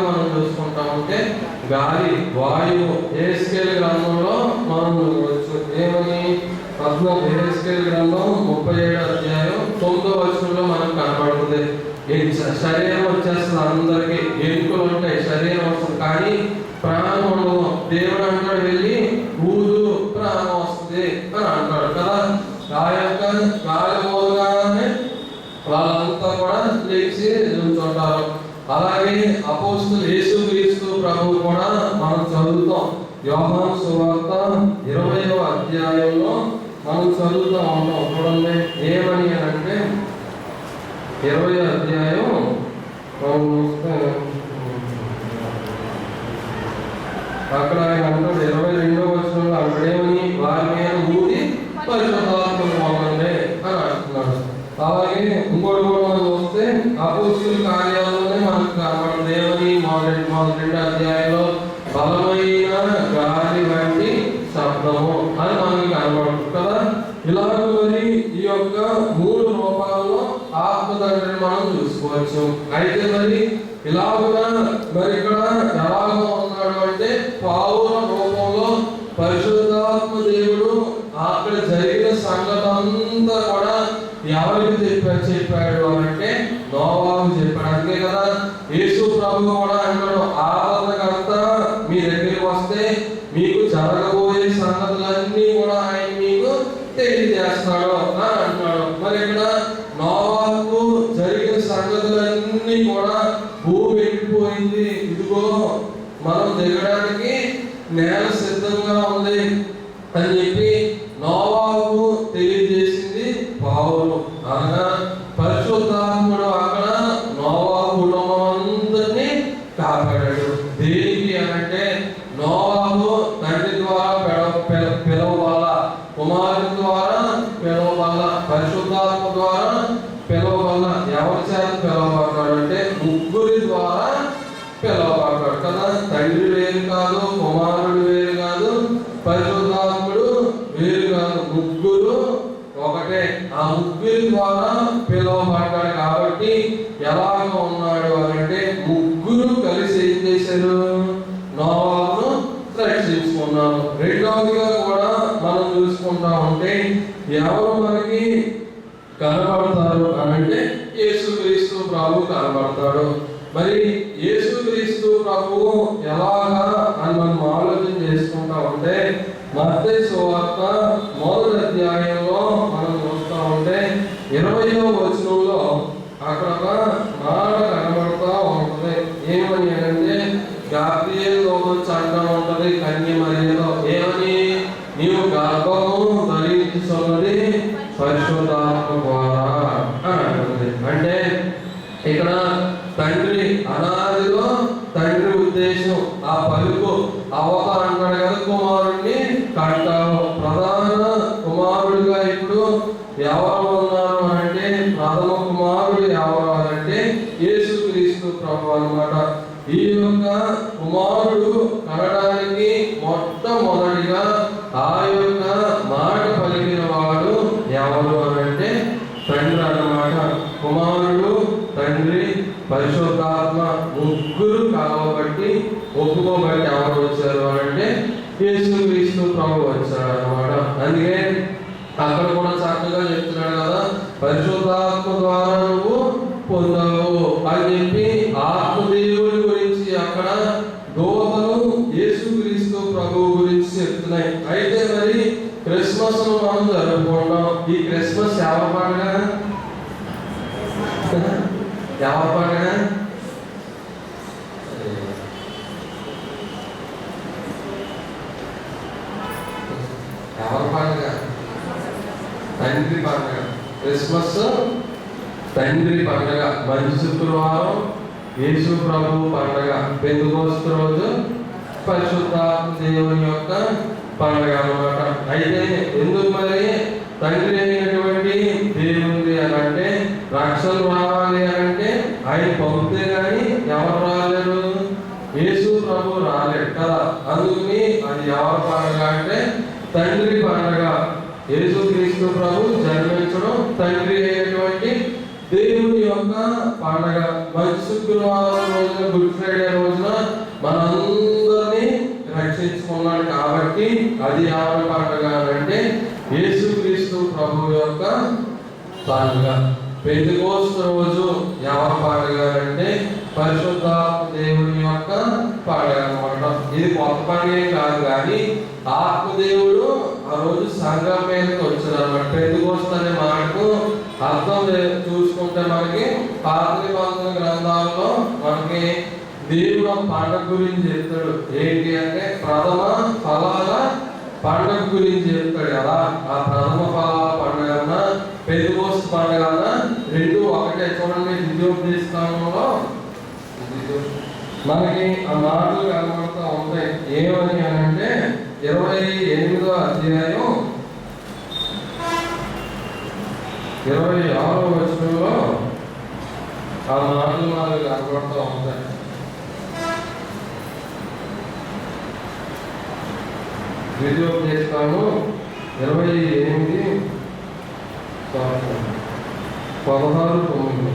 మనం చూసుకుంటా ఉంటే గాలి వాయువు యెహెజ్కేలు గ్రంథంలో మనం చూడవచ్చు. ఏమని యెహెజ్కేలు గ్రంథం 37వ అధ్యాయం 9వ వచనంలో మనకు కనబడుతుంది. శరీరం వచ్చేస్తుంది, అందరికి ఎన్నికలు ఉంటాయి, శరీరం వస్తుంది కానీ ప్రాణం ఉండదు. దేవుడు అంటాడు వెళ్ళి ఊదు ప్రాణం వస్తుంది అని అంటాడు కదా. ఆ యొక్క గాలి మోదగానే వాళ్ళంతా కూడా లేచి నిల్చుంటారు. అలాగే అపోస్తలుడు యేసుక్రీస్తు ప్రభువు కూడా మనం చదువుతాం. యోహాను సువార్త 20వ అధ్యాయంలో మనం చదువుతూ ఉంటాం. చూడండి ఏమని అంటే 20వ అధ్యాయం అక్కడ ఆయన అంటాడు 22వ వచనంలో అక్కడేమని వారి మీద ఊది పరిశుద్ధాత్మను పొందండి అని అంటున్నాడు. అలాగే ఇంకోటి కూడా మనం చూస్తే అపోస్తలుల కార్యాలలోనే మనకు కనబడుతుంది. ఏమని మొదటి అధ్యాయంలో బలమైన గాలి వంటి శబ్దము అని మనకి కనబడుతుంది కదా. ఇలాగ మరి ఈ యొక్క 3 రూపాల్లో ఆత్మ తండ్రిని మనం చూసుకోవచ్చు. అయితే మరి ఇలాగుగా మరి ఇక్కడ ఎలాగ ఉన్నాడు అంటే పావుల రూపంలో పరిశుద్ధాత్మ దేవుడు అక్కడ జరిగిన సంగతి అంతా కూడా ఎవరికి చెప్పాడు అంటే నోవాహు చెప్పాడు. అందుకే కదా యేసు ప్రభు కూడా అంటాడు ఆరాధనకర్త మీ దగ్గరికి వస్తే మీకు జరగబోయే సంగతులన్నీ కూడా ఆయన మీకు తెలియజేస్తాడు అని అంటున్నాడు. మరి ఇక్కడ నోవాహుకు జరిగిన సంగతులన్నీ కూడా భూమి ఎండిపోయింది, ఇదిగో మనం దిగడానికి నేల సిద్ధంగా ఉంది అని చెప్పి నోవాహుకు తెలియజేసింది పౌలు. అనగా పరిశుద్ధాత్ముడు అక్కడ నోవాహు కుటుంబాన్ని కాపాడాడు. దేనికి అంటే నోవాహు తండ్రి ద్వారా పిలవబల్ల, కుమారుని ద్వారా పిలవబల్ల, పరిశుద్ధాత్మ ద్వారా పిలవబల్ల. ఎవరి చేత పిలవబడ్డాడు అంటే ముగ్గురి ద్వారా పిలవబడ్డాడు కదా. తండ్రి వేరు కాదు, కుమారుడు వేరు కాదు, పరిశుద్ధాత్ముడు వేరు కాదు, ముగ్గురు ఒకటే. ఆ ముగ్గురి ద్వారా పిలవబడ్డాడు కాబట్టి ఎలాగ ఉన్నాడు అంటే ముగ్గురు కలిసి ఏం చేశారు, నోవాహును రక్షించుకున్నాను. రెండవదిగా కూడా మనం చూసుకుంటా ఉంటే ఎవరు మనకి కనబడతారు అని అంటే యేసుక్రీస్తు ప్రభువు కనబడతాడు. మరి యేసుక్రీస్తు ప్రభువు ఎలాగా అని మనం ఆలోచన చేసుకుంటా ఉంటే మత్తయి సువార్త 1వ అధ్యాయంలో మనం చూస్తూ ఉంటే 20వ వచనంలో అక్కడ ఒక మాట కనబడతా ఉంటుంది. ఏమని అంటే గాబ్రియేలు చట్టం ఉంటుంది కన్య మరియలో. ఏమని నీవు గర్భము ధరించున్నది పరిశుద్ధాత్మ ద్వారా అని అంటుంది. అంటే ఇక్కడ తండ్రి అనాదిలో తండ్రి ఉద్దేశం ఆ పలుకు అవత అంటాడు కదా, కుమారుడిని కంటావు. ప్రధాన కుమారుడిగా ఇప్పుడు ఎవరు ఉన్నారు అంటే ప్రథమ కుమారుడు ఎవరు అంటే యేసుక్రీస్తు ప్రభు అన్నమాట. ఈ యొక్క కుమారుడు కనడానికి మొట్టమొదటిగా ఆ యొక్క మాట పలికిన వాడు ఎవరు అంటే తండ్రి అన్నమాట. కుమారుడు, తండ్రి, పరిశుద్ధాత్మ ముగ్గురు కాబట్టి ఒప్పుకోబట్టి ఎవరు వచ్చారు అంటే యేసుక్రీస్తు ప్రభు వచ్చాడు అన్నమాట. అందుకే అక్కడ కూడా చక్కగా చెప్తున్నాడు కదా, పరిశుద్ధాత్మ ద్వారా నువ్వు పొందావు అని చెప్పి ఆత్మదేవుడి గురించి అక్కడ దూతలు యేసుక్రీస్తు ప్రభువు గురించి చెప్తున్నాయి. అయితే మరి క్రిస్మస్ మనం జరుపుకుంటాం. ఈ క్రిస్మస్ ఎవరి పండుగ? ఎవరి పండుగ? ఎవరి పండుగ? తండ్రి పండుగ. క్రిస్మస్ తండ్రి పండుగ. మంచి శుక్రవారం యేసు ప్రభు పండుగ. పెంతెకోస్తు రోజు పరిశుద్ధాత్మ దేవుని యొక్క పండుగ అన్నమాట. అయితే ఎందుకు మరి తండ్రి అయినటువంటి దేవుని అని అంటే రక్షణ రావాలి అని అంటే ఆయన పంపితే కానీ ఎవరు రాలేరు, యేసు ప్రభు రాలేడు కదా. అందుకని అది ఎవరి పండుగ అంటే తండ్రి పండుగ. యేసుక్రీస్తు ప్రభు జన్మించడం తండ్రి అయినటువంటి దేవుని యొక్క పండగ. మంచి శుక్రవారం రోజున, గుడ్ ఫ్రైడే రోజున మనందరినీ రక్షించుకున్నాడు కాబట్టి అది ఎవరి పండుగ అంటే యేసుక్రీస్తు ప్రభువు యొక్క పండుగ. పెంతెకోస్తు రోజు ఎవరి పండుగ అంటే పరిశుద్ధాత్మ దేవుని యొక్క పండుగ అన్నమాట. ఇది కొత్త పండుగ కాదు, కానీ ఆత్మదేవుడు ఆ రోజు సంఘం మీదకి వచ్చాడు అన్నమాట. పెంతెకోస్తు అనే మాటకు అర్థం చూసుకుంటే మనకి పాత నిబంధన గ్రంథాల్లో మనకి దేవుడు పండుగ గురించి చెప్తాడు. ఏంటి అంటే ప్రథమ ఫలాల పండుగ గురించి చెప్తాడు కదా. ఆ ప్రథమ ఫలాల పండుగ అన్న పెంతెకోస్తు పండుగ అన్న రెండు ఒకటే. చూడండి, ద్వితీయోపదేశకాండంలో మనకి ఆ మాటలు కనబడుతూ ఉంటాయి. ఏమని అంటే 28వ అధ్యాయం 26వ వచనంలో ఆ మాటలు మనకు కనబడుతూ ఉంటాయి. ద్వితీయోపదేశకాండం 28:16-9.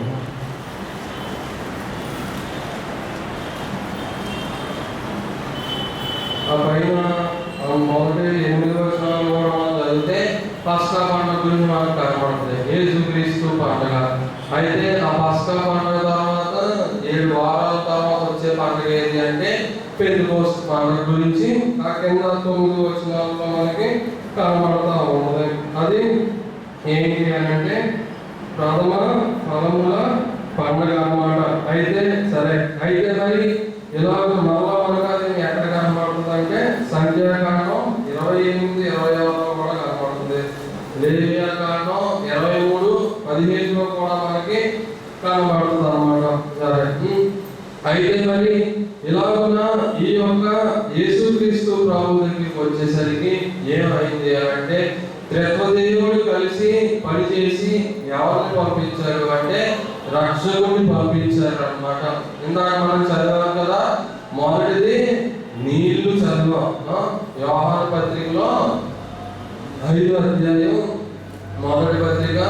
ఆ పైన మొదటి 8 వచనాలు కూడా మనం చదివితే పస్కా పండుగ గురించి మనకు కనబడుతుంది. యేసుక్రీస్తు పండుగ. అయితే ఆ పస్కా పండుగ తర్వాత 7 వారాల తర్వాత వచ్చే పండుగ ఏది అంటే పెంతెకోస్తు పండుగ గురించి ఆ కింద 9 వచనాల్లో మనకి కనబడుతూ ఉన్నది. అది ఏంటి అని అంటే ప్రథమ ఫలముల పండుగ అన్నమాట. అయితే సరే, అయితే మరి ఇలాగ మళ్ళా మనకు అది ఎక్కడ కనబడుతుంది అంటే సంఖ్యాకాండం 28-26 కూడా కనబడుతుంది. లేవియాకాండం 23-15 కూడా మనకి కనబడుతుంది అన్నమాట. సరే, అయితే మరి ఇలాగున్న ఈ యొక్క యేసుక్రీస్తు ప్రభు దగ్గరికి వచ్చేసరికి ఏమైంది అంటే త్రిత్వదేవుడు కలిసి పనిచేసి ఎవరిని పంపించారు అంటే రక్షకుడిని పంపించారు అన్నమాట. ఇందాక మనం చదివాం కదా, మొదటిది నీళ్లు చదివాం. యోహాను పత్రికలో 5వ అధ్యాయం మొదటి పత్రిక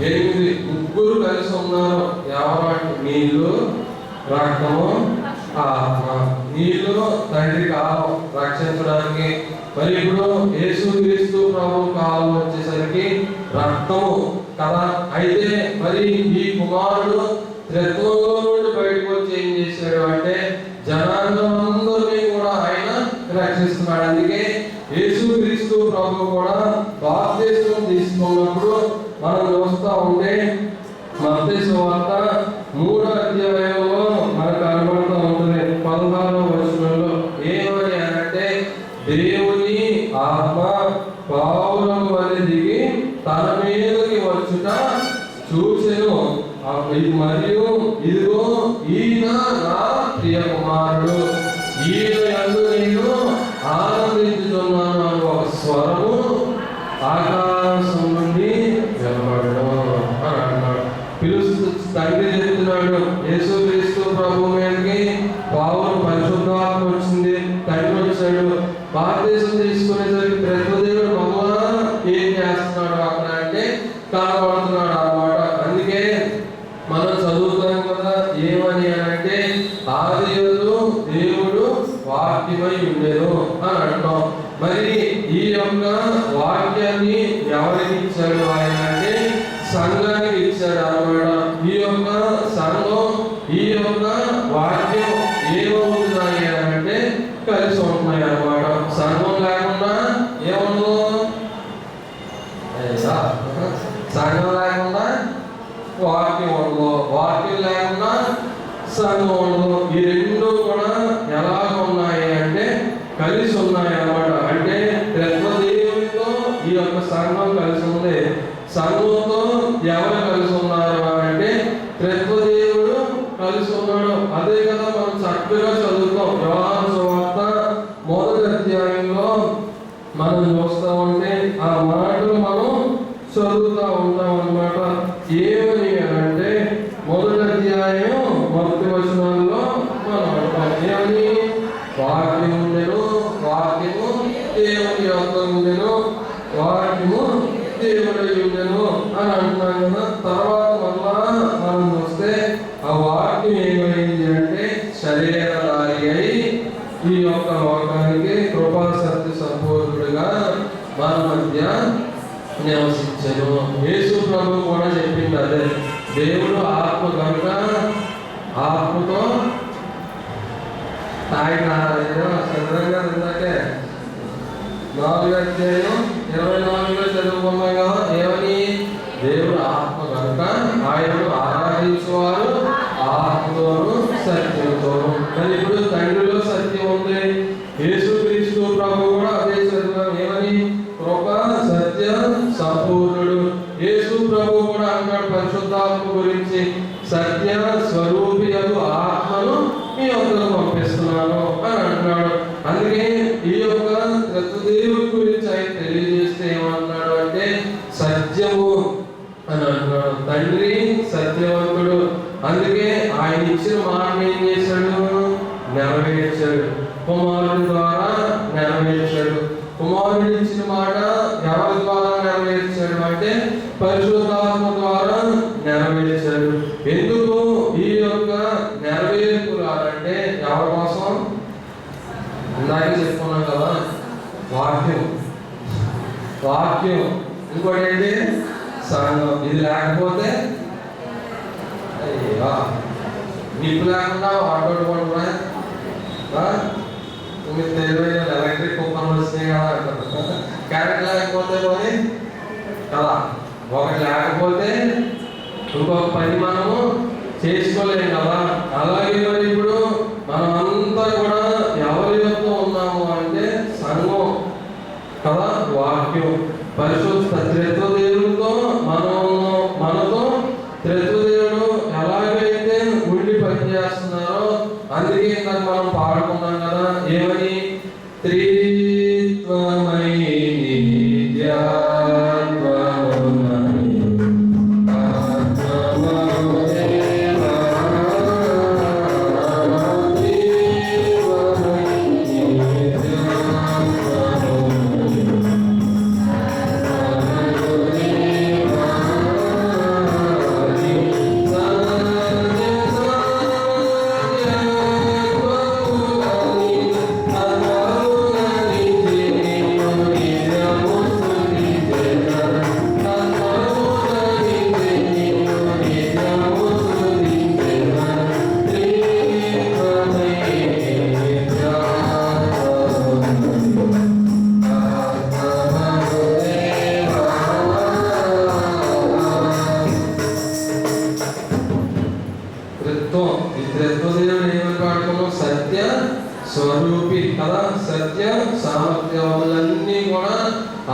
8 ముగ్గురు కలిసి ఉన్నారు. ఎవరు? నీళ్లు, రక్తము, ఆత్మ. నీళ్లు తండ్రి కాలం రక్షించడానికి. మరి ఇప్పుడు యేసుక్రీస్తు ప్రభు కాలం వచ్చేసరికి రక్తము కదా. అయితే మరి ఈ కుమారుడు త్రిత్వంలో నుండి బయటకు వచ్చి ఏం చేశాడు అంటే జనాంగమందరినీ కూడా ఆయన రక్షిస్తున్నాడు. అందుకే యేసుక్రీస్తు ప్రభు కూడా బాప్తిస్మం తీసుకున్నప్పుడు మనం చూస్తూ ఉంటే మత్తయి సువార్త 3వ అధ్యాయంలో మనకు కనబడుతూ ఉంటుంది. 16వ వచనంలో ఏమని అంటే దేవుని ఆత్మ పావురం వలె దిగి తన మీదకి వచ్చుట చూసెను. మరియు ఇదిగో ఈయన నా ప్రియ కుమారుడు, ఈయన యందు నేను ఆనందించుతున్నాను అని ఒక స్వరము ఆకాశం నుండి వినబడడం అని అన్నాడు. పిలుస్తూ తండ్రి చెప్తున్నాడు, యేసుక్రీస్తు ప్రభు మీదకి పావురం పరిశుద్ధాత్మ వచ్చింది, తండ్రి వచ్చాడు. బాప్తిసం తీసుకునేసరికి త్రిత్వదేవుడు మమ్మల్ని ఏం చేస్తున్నాడు అక్కడ అంటే కనబడుతున్నాడు అన్నమాట. అందుకే మనం చదువుతాం కదా, ఏమని అంటే ఆదియందు దేవుడు వాక్యమై ఉండేను అని అంటాం. మరి ఈ యొక్క వాక్యాన్ని ఎవరికి ఇచ్చాడు ఆయన అంటే సంఘానికి ఇచ్చాడు అన్నమాట. ఈ యొక్క సంఘం ఈ యొక్క వాక్యం ఏమవుతున్నాయి అంటే కలిసి ఉంటున్నాయి అన్నమాట. సంఘం లేకుండా ఏమన్నా సంఘం లేకుండా వాక్యం ఉండదు, వాక్యం లేకుండా సంఘం ఉండదు. ఈ రెండు కూడా ఎలా ఉన్నాయి అంటే కలిసి ఉన్నాయి అన్నమాట. అంటే త్రిత్వదేవునితో ఈ యొక్క సంఘం కలిసి ఉంది. సంఘంతో ఎవరు కలిసి ఉన్నారు అంటే త్రిత్వదేవుడు కలిసి ఉన్నాడు. అదే కదా మనం చక్కగా చదువుతాం. యోహాను సువార్త 1వ అధ్యాయంలో మనం చూస్తూ ఉంటే ఆ మాటలు మనం చదువుతూ ఉంటాం అన్నమాట. ఏమని అంటే 1వ అధ్యాయం 1వ వచనంలో మనం అంటాం ఏమని, వాక్యం ఉండెను, వాక్యము దేవుని యొక్క ఉండెను, వాక్యము దేవుడై ఉండెను అని అంటున్నాం కదా. తర్వాత మళ్ళా మనం చూస్తే అయి ఈ యొక్క లోకానికి కృపా సత్య సంపూర్ణుడిగా మన మధ్య నివసించను. యేసు ప్రభు కూడా చెప్పింది అదే, దేవుడు ఆత్మ కనుక ఆత్మతో ఆయన చంద్రంగా ఇందాకే 4:24 చదువుకున్నాం కదా, ఏమని? దేవుడు ఆత్మ కనుక ఆయనను ఆరాధించేవారు ఆత్మతోను సత్యంతోను. మరి ఇప్పుడు తండ్రిలో సత్యం ఉంది, యేసుక్రీస్తు ప్రభు కూడా అదే చదివాం, ఏమని? కృప సత్య సంపూర్ణుడు. యేసు ప్రభు కూడా అంటాడు పరిశుద్ధాత్మ గురించి, సత్య స్వరూపియగు ఆత్మను మీ వద్దకు పంపిస్తున్నాను అని అంటున్నాడు. అందుకే ఈ యొక్క త్రిత్వదేవుడి గురించి ఆయన తెలియజేస్తే ఏమన్నాడు అంటే సత్యము అని అంటున్నాడు. తండ్రి సత్యవంతుడు, అందుకే ఆయన ఇచ్చిన మాటను ఏం చేశాడు? నెరవేర్చాడు. కుమారుడి ద్వారా నెరవేర్చాడు. కుమారుడు ఇచ్చిన మాట ఎవరి ద్వారా నెరవేర్చాడు అంటే పరిశుద్ధాత్మ ద్వారా నెరవేర్చాడు. ఎందుకు ఈ యొక్క నెరవేర్పు రాదంటే ఎవరి కోసం? ఇందాకే చెప్పుకున్నాం కదా, వాక్యం. ఇంకోటి ఏంటి? సంఘం. ఇది లేకపోతే నిప్పు లేకుండా వాటర్ కూడా మీరు తెలివైన ఎలక్ట్రిక్ కుక్కర్లు వచ్చినాయి కదా అంటారు. కరెంట్ లేకపోతే పోనీ కదా, ఒకటి లేకపోతే ఇంకొక పని మనము చేసుకోలేము కదా. అలాగే మరి ఇప్పుడు మనం అంతా కూడా ఎవరి యొక్క ఉన్నాము అంటే సంఘం కదా, వాక్యం. పరిశుద్ధ త్రిత్వదేవుడితో మనతో త్రిత్వదేవుడు ఎలాగైతే ఉండి పనిచేస్తున్నారో, అందుకే ఇందాక మనం పాడుకున్నాం కదా, ఏమని? త్రిత్వమై సత్య స్వరూపి కదా. సత్య సామర్థ్యాలన్నీ కూడా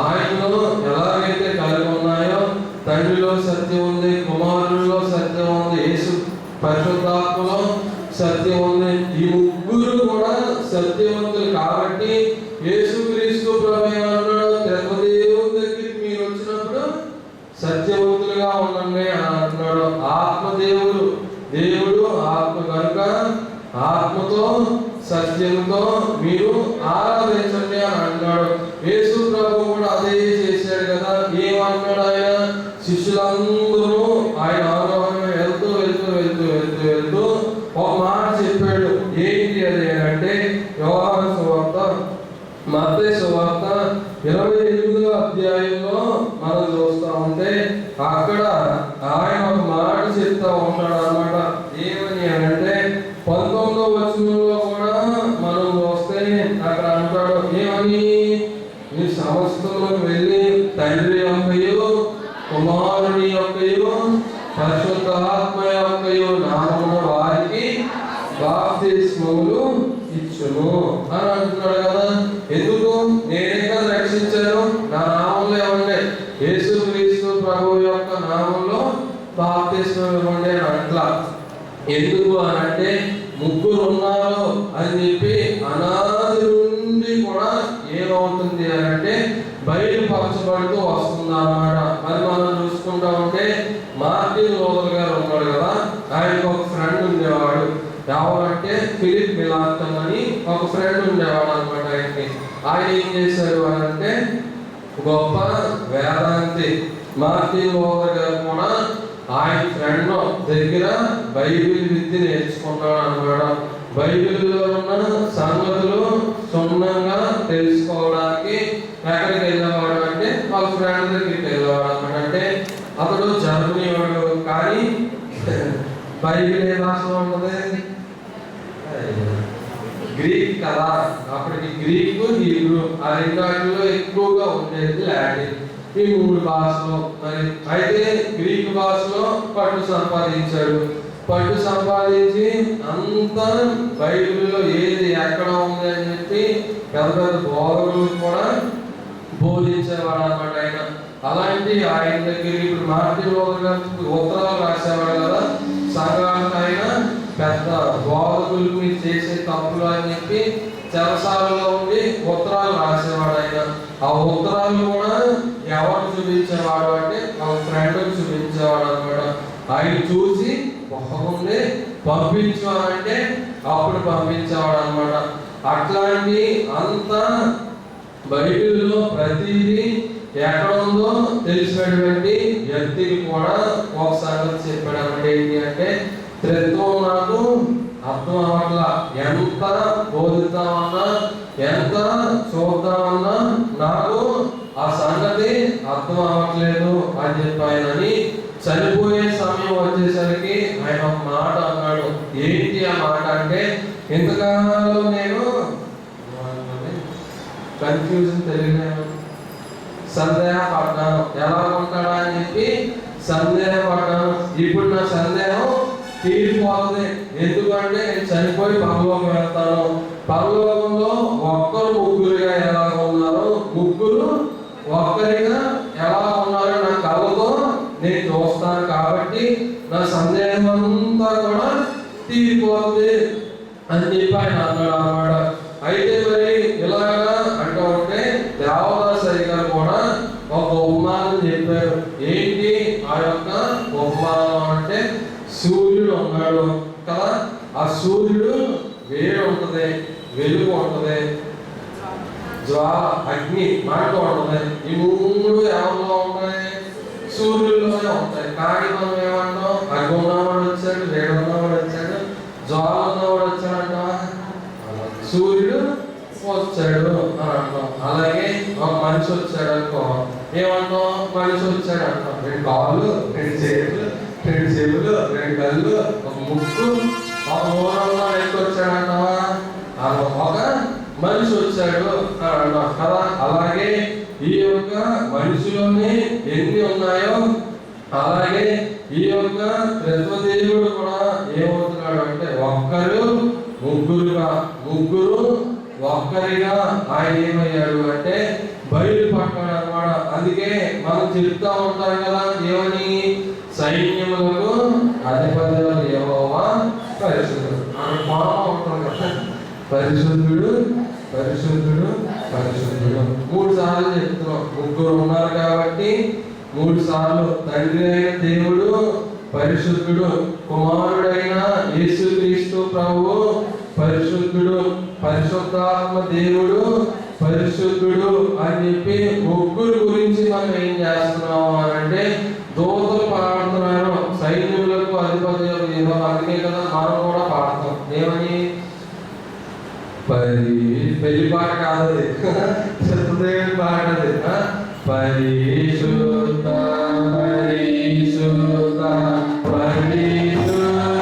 ఆయనలో ఎలాగైతే కలిగి ఉన్నాయో, తండ్రిలో సత్యం ఉంది, కుమారుడిలో సత్యం ఉంది, యేసు పరిశుద్ధాత్మలో సత్యం ఉంది. ఈ ముగ్గురు కూడా సత్యవంతులు కాబట్టి యేసుక్రీస్తు ప్రభు ఏమన్నాడు? త్రిత్వదేవుని దగ్గరికి మీరు వచ్చినప్పుడు సత్యవంతులుగా ఉండండి అని అంటున్నాడు. ఆత్మదేవుడు, దేవుడు ఆత్మ కనుక ఆత్మతో సత్యంతో మీరు ఆరాధించండి అని అంటున్నాడు. యేసు ప్రభు కూడా అదే చేశాడు కదా. ఏమన్నాడు ఆయన? శిష్యులందరూ ఆయన ఆరోహణం వెళ్తూ ఒక మాట చెప్పాడు. ఏంటి అది అంటే, యోహాను సువార్త, మత్తయి సువార్త 28వ అధ్యాయంలో మనం చూస్తా ఉంటే అక్కడ ఆయన ఒక మాట చెప్తా ఉంటాడు అన్నమాట. ఏమని అంటే 19వ వచనంలో కూడా మనం చూస్తే అక్కడ అంటాడు, ఏమని? ఈ సమస్తములకు వెళ్ళి తండ్రి యొక్కయు కుమారుని యొక్కయు పరిశుద్ధాత్మ యొక్కయు నామమున వారికి బాప్తిస్మములు ఇచ్చును అని అంటున్నాడు కదా. ఎందుకు? నేనే కదా రక్షించాను, నా నామంలో ఏమంటే యేసుక్రీస్తు ప్రభు యొక్క నామంలో బాప్తిస్మం ఇవ్వండి అని అట్లా. ఎందుకు అని అంటే ముగ్గురు ఉన్నారు అని చెప్పి అనాది నుండి కూడా ఏమవుతుంది అని అంటే బయలుపరచబడుతూ వస్తుంది అన్నమాట. మరి మనం చూసుకుంటా ఉంటే మార్టిన్ లూథర్ గారు ఉన్నాడు కదా, ఆయనకు ఒక ఫ్రెండ్ ఉండేవాడు. ఎవరంటే ఫిలిప్ మిలాంతన్ అని ఒక ఫ్రెండ్ ఉండేవాడు అనమాట. ఆయన ఏం చేశాడు అని అంటే గొప్ప వేదాంతి మార్టిన్ లూథర్ గారు కూడా ఆయన ఫ్రెండ్ దగ్గర బైబిల్ విద్య నేర్చుకున్నాడు అన్నమాట. బైబిల్లో ఉన్న సంగతులు క్షుణ్ణంగా తెలుసుకోవడానికి ఎక్కడికి వెళ్ళేవాడు అంటే వాళ్ళ ఫ్రెండ్ దగ్గరికి వెళ్ళేవాడు అన్నమాట. అంటే అతడు జర్మనీ వాడు, కానీ బైబిల్ ఏ భాషలో ఉంటుంది? గ్రీక్ కదా. అప్పటికి గ్రీక్, హీబ్రూ ఆ రెండాటిలో ఎక్కువగా ఉండేది లాటిన్. ఈ 3 భాషలో మరి అయితే గ్రీక్ భాషలో పట్టు సంపాదించాడు. పట్టు సంపాదించి అంతా బైబిల్లో ఏది ఎక్కడ ఉంది అని చెప్పి పెద్ద పెద్ద బోధకులు కూడా బోధించేవాడు అన్నమాట ఆయన. అలాంటి ఆయన దగ్గర ఇప్పుడు మార్టిన్ లూథర్ గారు ఉత్తరాలు రాసేవాడు కదా సంఘాలకు. ఆయన పెద్ద బోధకులు మీరు చేసే తప్పులు అని చెప్పి చెరసాలలో ఉండి ఉత్తరాలు రాసేవాడు ఆయన. ఆ ఉత్తరాలు కూడా ఎవరు చూపించేవాడు అంటే వాళ్ళ ఫ్రెండ్ చూపించేవాడు అనమాట. ఆయన చూసి బాగుంది పంపించు అంటే అప్పుడు పంపించేవాడు అనమాట. అట్లాంటి అంతా బైబిల్లో ప్రతిదీ ఎక్కడ ఉందో తెలిసినటువంటి వ్యక్తికి కూడా ఒక సంగతి చెప్పాడు అన్నమాట. ఏంటి అంటే త్రిత్వం నాకు అర్థం అవ్వట్లా, ఎంత బోధిద్దామన్నా ఎంత చూద్దామన్నా నాకు ఆ సంగతి అర్థం అవ్వట్లేదు అని చెప్పి ఆయనని చనిపోయే సమయం వచ్చేసరికి ఆయన ఒక మాట అన్నాడు. ఏంటి ఆ మాట అంటే, ఇంతకాలంలో నేను కన్ఫ్యూజన్ తెలియలేదు, సందేహపడ్డాను, ఎలా ఉంటాడా అని చెప్పి సందేహపడ్డాను. ఇప్పుడు నా సందేహం తీరిపోతుంది. ఎందుకంటే నేను చనిపోయి పరలోకం వెళ్తాను. పరలోకంలో ఒక్కరు ముగ్గురుగా ఎలా ఉన్నారో, ముగ్గురు ఒక్కరిగా ఎలా ఉన్నారో నా కళ్ళతో నేను చూస్తాను. కాబట్టి నా సందేహం అంతా కూడా తీరిపోతుంది అని చెప్పి ఆయన అన్నాడు అన్నమాట. అయితే మరి ఇలాగా అంటూ ఉంటే దేవదాస్ గారు కూడా ఒక ఉపమానం చెప్పారు. ఏంటి ఆ యొక్క ఉపమానం అంటే, సూర్యుడు ఉన్నాడు కదా, ఆ సూర్యుడు వేడి ఉంటుంది, వెలుగు ఉంటుంది, జ్వాల అగ్ని మాట ఉంటుంది. ఈ 3 ఎవరిలో ఉంటాయి? సూర్యుల్లోనే ఉంటాయి. కానీ మనం ఏమంటాం? అగ్ని ఉన్నవాడు వచ్చాడు, వేడి ఉన్నవాడు వచ్చాడు, జ్వాల ఉన్నవాడు వచ్చాడు అంటావా? సూర్యుడు వచ్చాడు అని అంటాం. అలాగే ఒక మనిషి వచ్చాడు అనుకో, ఏమంటాం? మనిషి వచ్చాడు అంటాం. 2 కాళ్ళు, 2 చేతులు, 2 చెవులు, 2 కళ్ళు, ఒక ముక్కు, ఒక మూలంలో ఎక్కువ వచ్చాడు అంటావా? ఒక మనిషి వచ్చాడు అని అంటాం కదా. అలాగే ఈ యొక్క మనిషిలోనే ఎన్ని ఉన్నాయో అలాగే ఈ యొక్క త్రిత్వదేవుడు కూడా ఏమవుతున్నాడు అంటే, ఒక్కరు ముగ్గురుగా, ముగ్గురు ఒక్కరిగా ఆయన ఏమయ్యాడు అంటే బయలుపడ్డాడు అన్నమాట. అందుకే మనం చెప్తా ఉంటాం కదా, ఏమని? సైన్యములకు అధిపతి యెహోవా పరిశుద్ధుడు. మనం పాపం ఉంటాం కదా, పరిశుద్ధుడు పరిశుద్ధుడు పరిశుద్ధుడు 3 సార్లు చెప్తున్నాం. ముగ్గురు ఉన్నారు కాబట్టి 3 సార్లు తండ్రి అయిన దేవుడు పరిశుద్ధుడు, కుమారుడైన యేసుక్రీస్తు ప్రభువు పరిశుద్ధుడు, పరిశుద్ధాత్మ దేవుడు పరిశుద్ధుడు అని చెప్పి ముగ్గురు గురించి మనం ఏం చేస్తున్నాము అంటే దూతలు పాడుతున్నారు. సైన్యములకు అధిపతి యెహోవా. అందుకే కదా మనం కూడా పాడతాం. ఏమని? పెళ్లి పాట కాదు, సత్యదేవుడి పాట అది. పరిశుద్ధ పరిశుద్ధ పరిశుద్ధ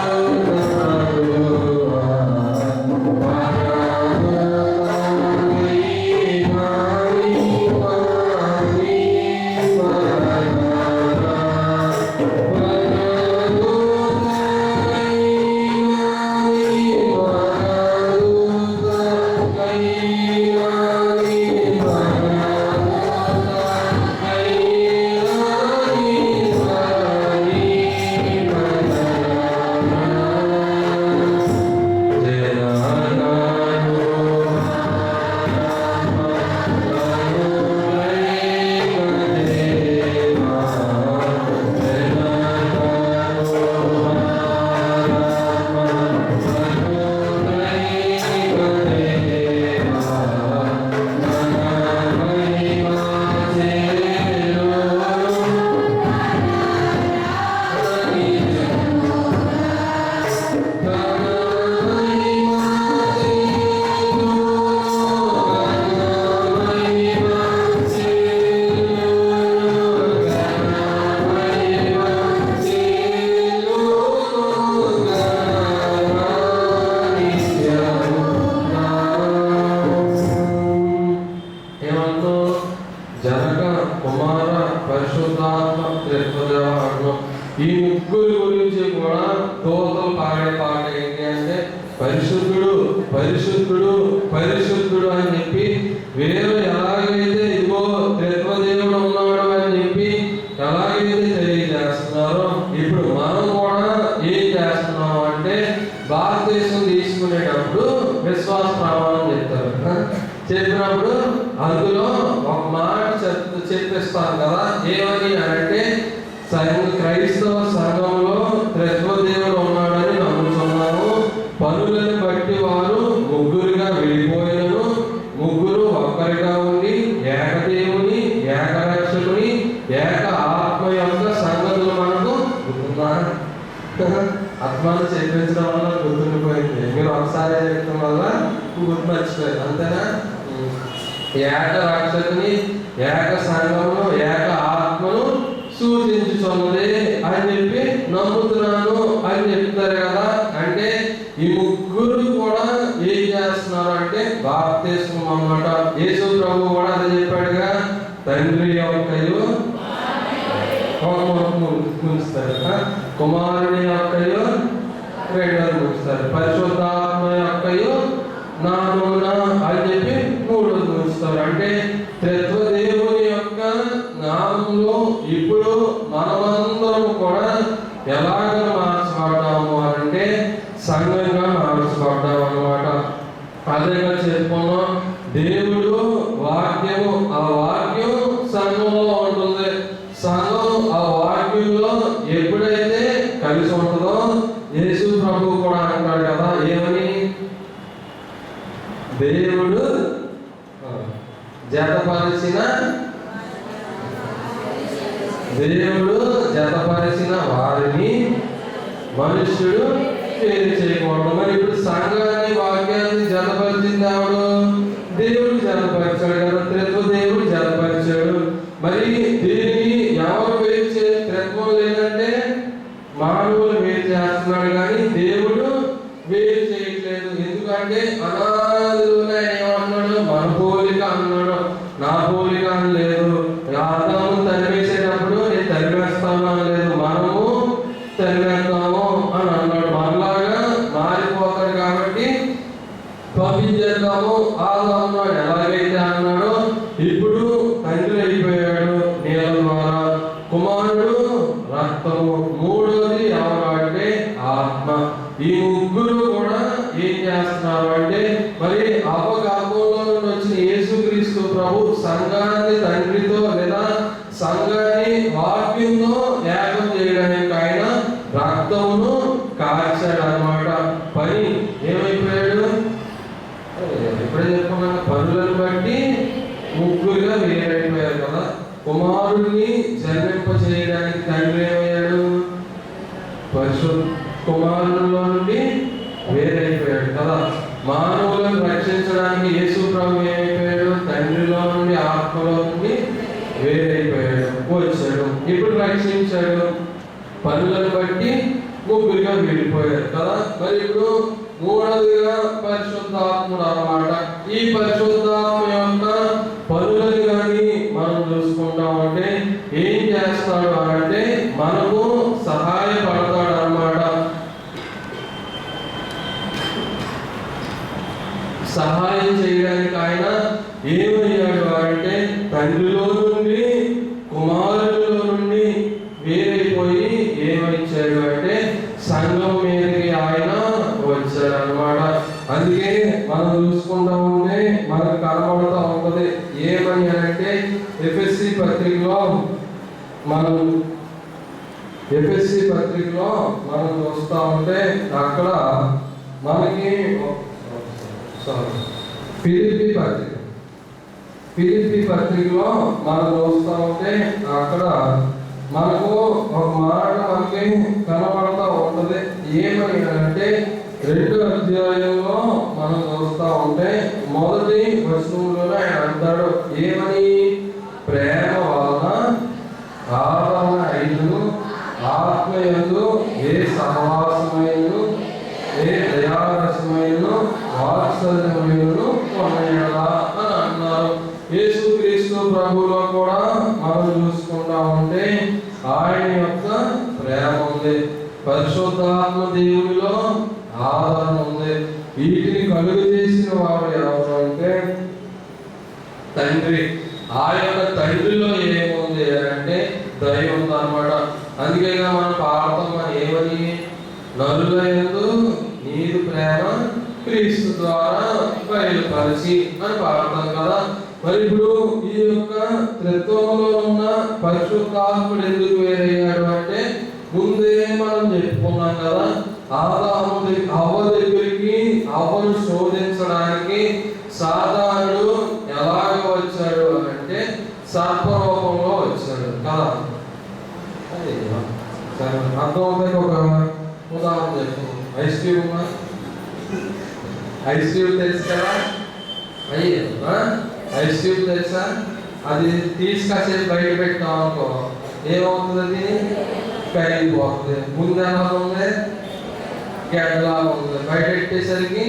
పరిశుద్ధుడు అని చెప్పి, వేరు ఎలాగైతే ఇదిగో త్రిత్వదేవుడు ఉన్నాడు అని చెప్పి ఎలాగైతే తెలియజేస్తున్నారో, ఇప్పుడు మనం కూడా ఏం చేస్తున్నాం అంటే భారతదేశం తీసుకునేటప్పుడు విశ్వాస ప్రమాణం చెప్తారు. చెప్పినప్పుడు అందులో ఒక మాట చెప్పిస్తాను కదా, ఏమని అంటే క్రైస్తవ సంఘంలో త్రిత్వదేవుడు ఉన్నాడని నమ్ముతున్నాము. పనులను బట్టి వారు ముగ్గురుగా విడిపోయినను ముగ్గురు ఒక్కరిగా ఉండి ఏకదేవుని, ఏకరక్షకుని, ఏక ఆత్మ యొక్క సంగతులు మనకు గుర్తున్నాయి. ఆత్మను చెప్పించడం వల్ల గుర్తుండిపోయింది. మీరు ఒకసారి చెప్పడం వల్ల గుర్తు మర్చిపోయారు, అంతేనా? ఏక రక్షకుని, ఏక సంఘమును, ఏక ఆత్మను సూచించుచున్నది అని చెప్పి నమ్ముతున్నాను అని చెప్తారు కదా. అంటే ఈ ముగ్గురు కూడా ఏం చేస్తున్నారు అంటే బాప్తిస్మం అన్నమాట. యేసు ప్రభు కూడా అదే చెప్పాడుగా, తండ్రి యొక్కయు ముంచుతారు, కుమారుని యొక్కయు రెండోది ముంచుతారు, పరిశుద్ధాత్మ యొక్కయు నామమున అని చెప్పి మూడోది ముంచుతారు. అంటే త్రిత్వదేవుని యొక్క నామంలో ఇప్పుడు మనమందరం కూడా ఎలాగ మార్చబడ్డాము అంటే సంఘంగా మార్చబడ్డాము అన్నమాట. అదేగా చెప్పుకున్నాం, దేవుడు వాక్యము, ఆ వాక్యం సంఘంలో ఉంటుంది. సంఘం ఆ వాక్యంలో ఎప్పుడైతే కలిసి ఉంటుందో యేసు ప్రభు కూడా అంటాడు కదా, ఏమని? దేవుడు జతపరిచిన వారిని మనుష్యుడు వేరు చేయకూడదు. మరి ఇప్పుడు సంఘాన్ని, వాక్యాన్ని జతపరిచింది ఎవడు? దేవుడు జతపరిచాడు కదా, త్రిత్వదేవుడు జతపరిచాడు. మరి దీన్ని ఎవరు వేరు చే త్రిత్వం లేదంటే మానవులు వేరు చేస్తున్నాడు కానీ దేవుడు వేరు చేయట్లేదు. ఎందుకంటే అనాదిలోనే ఏమన్నాడు? మన పోలిక అన్నాడు, నా పోలిక అని లేదు. ఆదాము తరివేసేటప్పుడు నేను తరివేస్తాను అని లేదు, మనము తరివేస్తాము అని అన్నాడు. మనలాగా మారిపోతాడు కాబట్టి పంపించేద్దాము ఆదాము ఎలాగైతే అన్నాడో ఇప్పుడు తండ్రి అయిపోయాడు నీళ్ళ ద్వారా, కుమారుడు రక్తము, మూడోది ఎవరు అంటే ఆత్మ. ఈ ముగ్గురు కూడా ఏం చేస్తున్నారు అంటే మరి అపగర్భంలో నుండి వచ్చిన యేసుక్రీస్తు ప్రభు సంఘాన్ని తండ్రితో లేదా సంఘాన్ని వాక్యంతో ఏకం చేయడానికి ఆయన రక్తమును కార్చాడు అన్నమాట. పని ఏమైపోయాడు? ఎప్పుడే చెప్పుకున్నాను, పనులను బట్టి ముగ్గురుగా వేరైపోయారు కదా. కుమారుడిని జన్మింప చేయడానికి తండ్రి ఏమయ్యాడు? కుమారుల్లో నుండి వేరైపోయాడు కదా. మానవులను రక్షించడానికి యేసు ప్రభు ఏమైపోయాడు? తండ్రిలో నుండి, ఆత్మలో నుండి వేరైపోయాడు, వచ్చాడు, ఇప్పుడు రక్షించాడు. పనులను బట్టి ముగ్గురుగా విడిపోయారు కదా. మరి ఇప్పుడు మూడవదిగా పరిశుద్ధాత్ముడు అన్నమాట. ఈ పరిశుద్ధాత్మ యొక్క పనులను కానీ మనం చూసుకుంటామంటే ఏం చేస్తాడు అంటే మనకు సహాయపడతాడు అన్నమాట. సహాయం చేయడానికి ఆయన ఏమయ్యాడు అంటే తండ్రిలో నుండి, కుమారులో నుండి వేరైపోయి ఏమిచ్చాడు అంటే సంఘం మీదకి ఆయన వచ్చాడు అన్నమాట. అందుకే మనం చూసుకుంటా ఉంటే మనకు కనబడుతూ ఉంటుంది ఏమని అంటే ఎఫ్ఎస్సి పత్రికలో మనం చూస్తూ ఉంటే అక్కడ మనకి ఫిలిప్పీ పత్రికలో మనం చూస్తూ ఉంటే అక్కడ మనకు ఒక మాట మనకి కనబడుతూ ఉంటుంది. ఏమని అంటే 2వ అధ్యాయంలో మనం చూస్తూ ఉంటే మొదటి వచనంలోనే ఆయన అంటాడు ఏమని? ప్రేమ వలన ఆదరణ అయినను ఆత్మయందు ఏ సహవాసమైనను ఏ దయారసమైనను వాత్సల్యమైనను ఉన్నాయా అని అన్నారు. యేసుక్రీస్తు ప్రభువులో కూడా మనం చూసుకుంటా ఉంటే ఆయన యొక్క ప్రేమ ఉంది, పరిశుద్ధాత్మ దేవుడిలో ఆదరణ ఉంది. వీటిని కలుగు చేసిన వాడు ఎవరు ఆ యొక్క తండ్రిలో ఏముంది అంటే దయ ఉందన్నమాట. అందుకేగా మనం పాడతాం ఏమని, నరుల యందు నీరు ప్రేమ క్రీస్తు ద్వారా బయలుపరిచి అని పాడతాం కదా. మరి ఇప్పుడు ఈ యొక్క త్రిత్వంలో ఉన్న పరిశుద్ధాత్ముడు ఎందుకు వేరయ్యాడు అంటే, ముందే మనం చెప్పుకున్నాం కదా, అవ్వ దగ్గరికి అవ్వను శోధించడానికి సాతానుడు ఎలాగ వచ్చాడు అంటే సర్పరూపంలో వచ్చాడు కదా. అర్థమవుతాయి. ఒక ఉదాహరణ చెప్పు. ఐస్ క్యూబ్ తెలుసు కదా, ఐస్ క్యూబ్ తెలుసా? అది తీసుకొచ్చేసి బయట పెట్టాం అనుకో, ఏమవుతుంది? అది కరిగిపోతుంది. ముందు ఎలా ఉంది? గడ్డలా ఉంది. బయట పెట్టేసరికి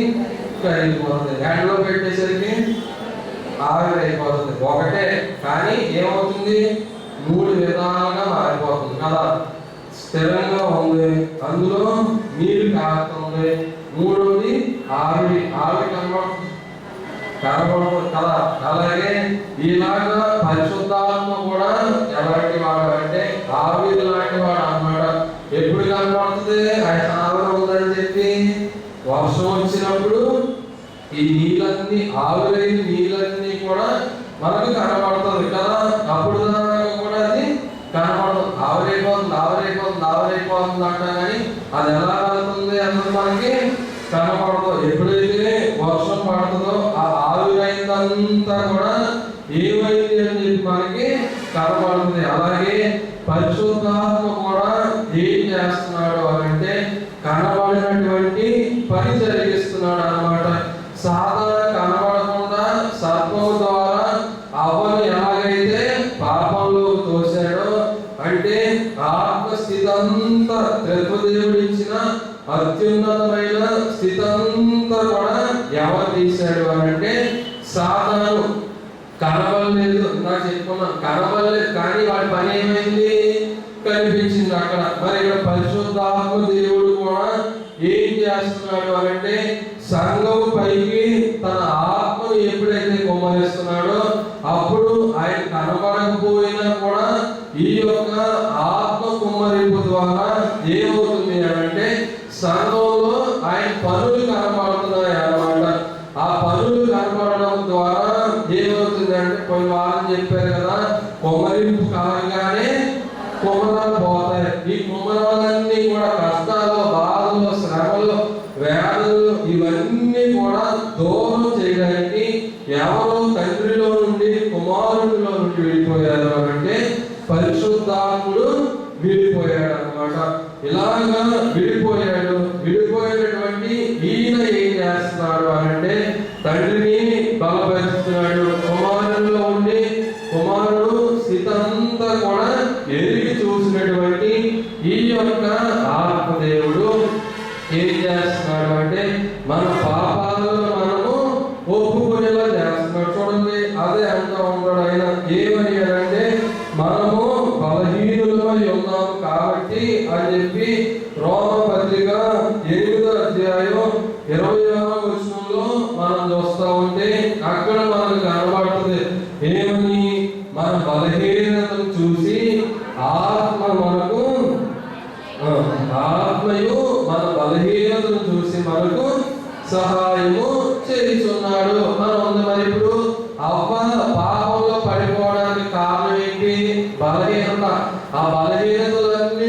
కరిగిపోతుంది. ఎండలో పెట్టేసరికి ఆవిరైపోతుంది. ఒకటే కానీ ఏమవుతుంది? 3 విధాలుగా మారిపోతుంది కదా. స్థిరంగా ఉంది, అందులో నీరు కారుతుంది. మూడోది ఆవిరి కనబడుతుంది కదా. అలాగే ఇలాగా పరిశుద్ధాత్మ కూడా ఎలాంటి వాడు అంటే ఆవిరి లాంటి వాడు అన్నమాట. ఎప్పుడు కనబడుతుంది? ఆయన ఆవిరి ఉందని చెప్పి వర్షం వచ్చినప్పుడు ఈ నీళ్ళన్నీ ఆవిరైన నీళ్ళన్నీ కూడా మనకు కనబడుతుంది కదా. అప్పుడు కూడా అది కనబడుతుంది. ఆవిరైపోతుంది అంట, కానీ అది ఎలా వెళ్తుంది అన్నది మనకి కనబడదు. ఎప్పుడైతే వర్షం పడుతుందో ఆ ఆవిరైందంతా కూడా ఏమైంది అని చెప్పి మనకి కనబడుతుంది. అలాగే పరిశుద్ధాత్మ కూడా ఏం చేస్తున్నాడు అంటే కనబడినటువంటి పని జరిగిస్తున్నాడు అన్నమాట. సాధారణ కనబడకుండా సర్పము ద్వారా అవ్వను ఎలాగైతే పాపంలో తోశాడో అంటే ఆత్మస్థితి అంతా త్రిత్వదేవుడు ఇచ్చిన అత్యున్నతమైన స్థితి అంతా కూడా ఎవరు తీశాడు అని అంటే సాతాను. కనబడలేదు, నాకు చెప్పుకున్నాను, కనబడలేదు కానీ వాడి పని ఏమైంది? కనిపించింది అక్కడ. మరి ఇక్కడ పరిశుద్ధాత్మ దేవుడు కూడా ఏం చేస్తున్నాడు అని అంటే సంఘం పైకి తన ఆత్మను ఎప్పుడైతే కుమ్మరిస్తున్నాడో అప్పుడు ఆయన కనబడకపోయినా కూడా ఈ యొక్క ఆత్మ కుమ్మరింపు ద్వారా ఏమవుతుంది అంటే సంఘంలో ఆయన పనులు కనబడుతున్నాయి అన్నమాట. ఆ పనులు కనబడడం ద్వారా ఏమవుతుంది అంటే కొన్ని వారం చెప్పారు కదా, కుమ్మరింపు కాగానే కుమ్మరాలు పోతాయి. ఈ కుమ్మరాలన్నీ కూడా కష్టాలు, బాధలు, శ్రమలు, వ్యాధులు ఇవన్నీ కూడా దూరం చేయడానికి ఎవరో తండ్రిలో నుండి కుమారుడిలో నుండి విడిపోయారు అంటే పరిశుద్ధాత్ముడు విడిపోయాడు అన్నమాట. ఇలాగా విడిపోయినటువంటి ఈయన ఏం చేస్తున్నాడు అంటే తండ్రిని బలపరుస్తున్నాడు. కుమారుడిలో ఉండి కుమారుడు స్థితంతా కూడా ఎరిగి చూసినటువంటి ఈ యొక్క ఆత్మదేవుడు ఏం చేస్తున్నాడు అంటే మన పాపాలను మనము ఒప్పుకునేలా చేస్తున్నాడు. చూడండి, అదే అంటూ ఉన్నాడు ఆయన. ఏమని అంటే మనము బలహీనులమై ఉన్నాము కాబట్టి అని చెప్పి రోమపత్రిక 8వ అధ్యాయం 20వ వచనంలో మనం చూస్తా ఉంటే అక్కడ మనకు కనబడుతుంది ఏమని, మన బలహీనతను చూసి ఆత్మయు మన బలహీనతను చూసి మనకు సహాయము చేస్తున్నాడు అని ఉంది. మరి ఇప్పుడు అవ్వ పాపంలో పడిపోవడానికి కారణం ఏంటి? బలహీనత. ఆ బలహీనతలన్నీ